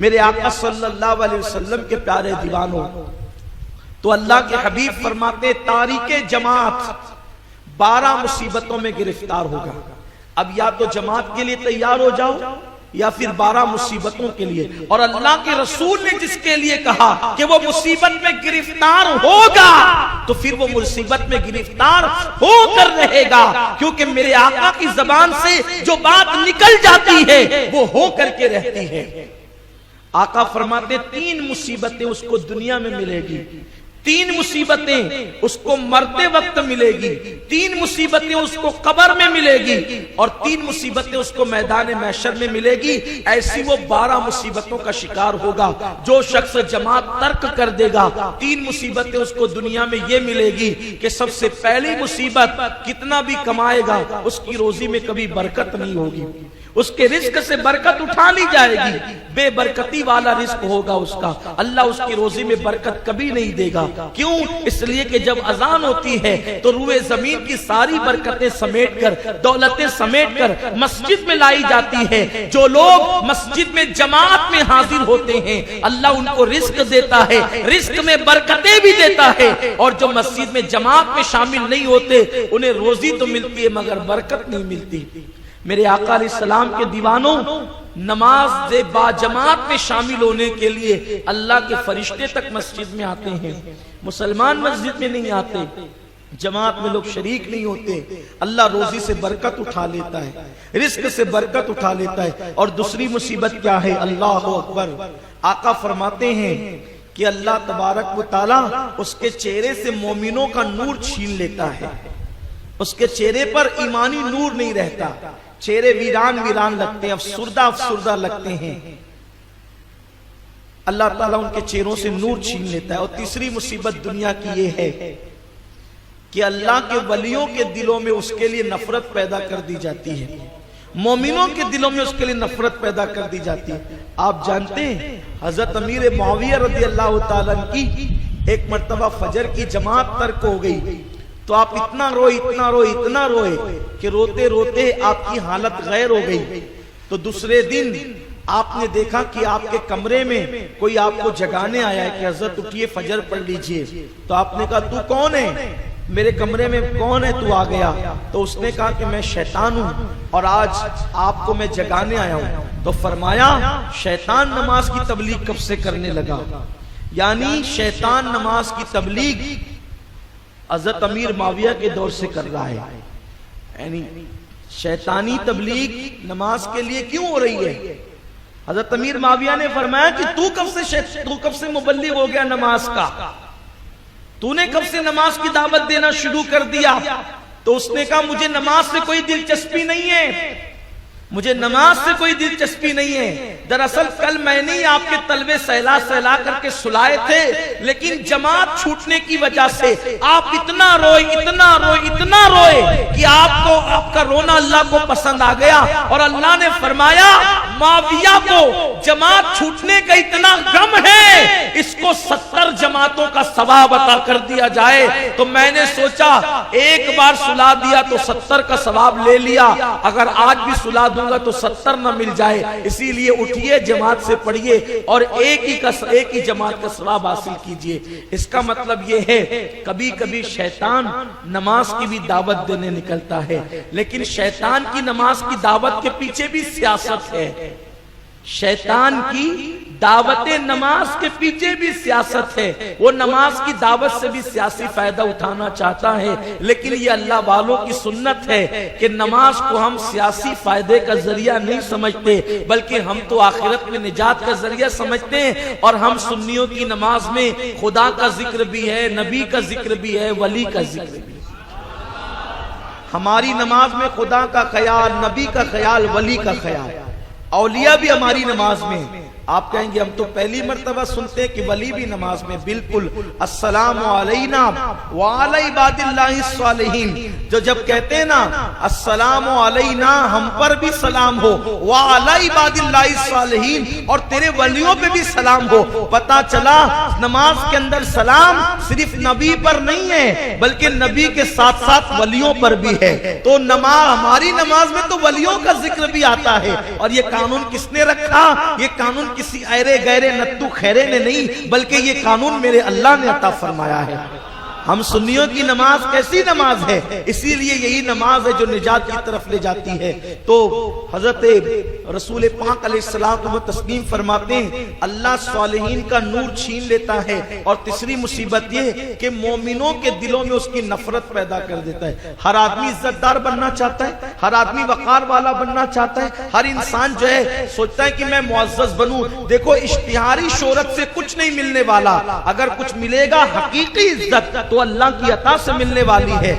میرے آقا صلی اللہ علیہ وسلم کے پیارے دیوانوں، تو اللہ کے حبیب فرماتے تاریک جماعت 12 مصیبتوں میں گرفتار ہوگا۔ اب یا تو جماعت کے لیے تیار ہو جاؤ یا پھر 12 مصیبتوں کے لیے، اور اللہ کے رسول نے جس کے لیے کہا کہ وہ مصیبت میں گرفتار ہوگا تو پھر وہ مصیبت میں گرفتار ہو کر رہے گا، کیونکہ میرے آقا کی زبان سے جو بات نکل جاتی ہے وہ ہو کر کے رہتی ہے۔ آقا فرماتے 3 مصیبتیں اس کو دنیا میں ملے گی، 3 مصیبتیں اس کو مرتے وقت ملے گی، 3 مصیبتیں اس کو قبر میں ملے گی، اور 3 مصیبتیں اس کو میدان محشر میں ملے گی۔ ایسی وہ 12 مصیبتوں کا شکار ہوگا۔ جو شخص جماعت ترک کر دے گا 3 مصیبتیں اس کو دنیا میں یہ ملے گی کہ سب سے پہلی مصیبت، کتنا بھی کمائے گا اس کی روزی میں کبھی برکت نہیں ہوگی، اس کے رزق سے برکت اٹھا لی جائے گی، بے برکتی والا رزق ہوگا اس کا، اللہ اس کی روزی میں برکت کبھی نہیں دے گا۔ کیوں؟ اس لیے کہ جب اذان ہوتی ہے تو روئے زمین کی ساری برکتیں سمیٹ کر، دولتیں سمیٹ کر مسجد میں لائی جاتی ہے۔ جو لوگ مسجد میں جماعت میں حاضر ہوتے ہیں اللہ ان کو رزق دیتا ہے، رزق میں برکتیں بھی دیتا ہے، اور جو مسجد میں جماعت میں شامل نہیں ہوتے انہیں روزی تو ملتی ہے مگر برکت نہیں ملتی۔ میرے آقا علیہ السلام کے دیوانوں، نماز با جماعت میں شامل ہونے کے لیے اللہ کے فرشتے تک مسجد میں آتے ہیں، مسلمان مسجد میں نہیں آتے، جماعت میں لوگ شریک نہیں ہوتے۔ اللہ روزی سے برکت اٹھا لیتا ہے، رزق سے برکت اٹھا لیتا ہے۔ اور دوسری مصیبت کیا ہے؟ اللہ اکبر۔ آقا فرماتے ہیں کہ اللہ تبارک و تعالی اس کے چہرے سے مومنوں کا نور چھین لیتا ہے، اس کے چہرے پر ایمانی نور نہیں رہتا، چہرے ویران ویران لگتے ہیں، افسردہ افسردہ لگتے ہیں، اللہ تعالیٰ ان کے چہروں سے نور چھین لیتا ہے۔ اور تیسری مصیبت دنیا کی یہ ہے کہ اللہ کے ولیوں کے دلوں میں اس کے لیے نفرت پیدا کر دی جاتی ہے، مومنوں کے دلوں میں اس کے لیے نفرت پیدا کر دی جاتی ہے۔ آپ جانتے ہیں حضرت امیر معاویہ رضی اللہ تعالیٰ کی ایک مرتبہ فجر کی جماعت ترک ہو گئی تو آپ اتنا روئے اتنا روئے اتنا روئے کہ روتے روتے آپ کی حالت غیر ہو گئی۔ تو دوسرے دن آپ نے دیکھا کہ آپ کے کمرے میں کوئی آپ کو جگانے آیا ہے کہ حضرت اٹھیے فجر پڑھ لیجئے۔ تو آپ نے کہا تو کون ہے؟ میرے کمرے میں کون ہے تو آ گیا؟ تو اس نے کہا کہ میں شیطان ہوں اور آج آپ کو میں جگانے آیا ہوں۔ تو فرمایا شیطان نماز کی تبلیغ کب سے کرنے لگا؟ یعنی شیطان نماز کی تبلیغ حضرت امیر معاویہ کے دور سے کر رہا ہے، یعنی شیطانی تبلیغ نماز کے لیے کیوں ہو رہی ہے؟ حضرت امیر معاویہ نے فرمایا کہ تو کب سے مبلغ ہو گیا نماز کا، تو نے کب سے نماز کی دعوت دینا شروع کر دیا؟ تو اس نے کہا مجھے نماز سے کوئی دلچسپی نہیں ہے، مجھے نماز سے کوئی دلچسپی نہیں ہے۔ دراصل کل میں نے آپ کے طلبے سہلا سہلا کر کے سلائے تھے، لیکن جماعت چھوٹنے کی وجہ سے آپ اتنا روئے اتنا روئے اتنا روئے کہ آپ کا رونا اللہ کو پسند آ گیا، اور اللہ نے فرمایا معاویہ کو جماعت چھوٹنے کا اتنا غم ہے، اس کو 70 جماعتوں کا ثواب عطا کر دیا جائے۔ تو میں نے سوچا ایک بار سلا دیا تو 70 کا ثواب لے لیا، اگر آج بھی سلا دوں گا تو 70 نہ مل جائے، اسی لیے اٹھیے جماعت سے پڑھیے اور ایک ہی جماعت کا ثواب حاصل کیجئے۔ اس کا مطلب یہ ہے کبھی کبھی شیطان نماز کی بھی دعوت دینے نکلتا ہے، لیکن شیطان کی نماز کی دعوت کے پیچھے بھی سیاست ہے، شیطان کی دعوت نماز کے پیچھے بھی سیاست ہے، وہ نماز کی دعوت سے بھی سیاسی فائدہ اٹھانا چاہتا ہے، لیکن یہ اللہ والوں کی سنت ہے کہ نماز کو ہم سیاسی فائدے کا ذریعہ نہیں سمجھتے، بلکہ ہم تو آخرت میں نجات کا ذریعہ سمجھتے ہیں۔ اور ہم سنیوں کی نماز میں خدا کا ذکر بھی ہے، نبی کا ذکر بھی ہے، ولی کا ذکر بھی ہے۔ ہماری نماز میں خدا کا خیال، نبی کا خیال، ولی کا خیال، اولیاء بھی ہماری نماز میں۔ آپ کہیں گے ہم تو پہلی مرتبہ سنتے ہیں کہ ولی بھی نماز میں، بالکل۔ السلام علینا وعلی عباد اللہ الصالحین، جو جب کہتے ہیں نا السلام علینا ہم پر بھی سلام ہو، وعلی عباد اللہ الصالحین اور تیرے ولیوں پہ بھی سلام ہو، پتہ چلا نماز کے اندر سلام صرف نبی پر نہیں ہے بلکہ نبی کے ساتھ ساتھ ولیوں پر بھی ہے۔ تو ہماری نماز میں تو ولیوں کا ذکر بھی آتا ہے، اور یہ قانون کس نے رکھا؟ یہ قانون قانون کسی ایرے گیرے نتو خیرے نے نہیں، بلکہ یہ قانون میرے اللہ نے عطا فرمایا ہے۔ ہم سنیوں کی نماز کیسی نماز ہے؟ اسی لیے یہی نماز ہے جو نجات کی طرف لے جاتی ہے۔ تو حضرت رسول پاک علیہ السلام تسلیم فرماتے ہیں اللہ صالحین کا نور چھین لیتا ہے، اور تیسری مصیبت یہ کہ مومنوں کے دلوں میں اس کی نفرت پیدا کر دیتا ہے۔ ہر آدمی عزت دار بننا چاہتا ہے، ہر آدمی وقار والا بننا چاہتا ہے، ہر انسان جو ہے سوچتا ہے کہ میں معزز بنوں۔ دیکھو اشتہاری شہرت سے کچھ نہیں ملنے والا، اگر کچھ ملے گا حقیقی عزت تو اللہ کی عطا سے ملنے والی ہے۔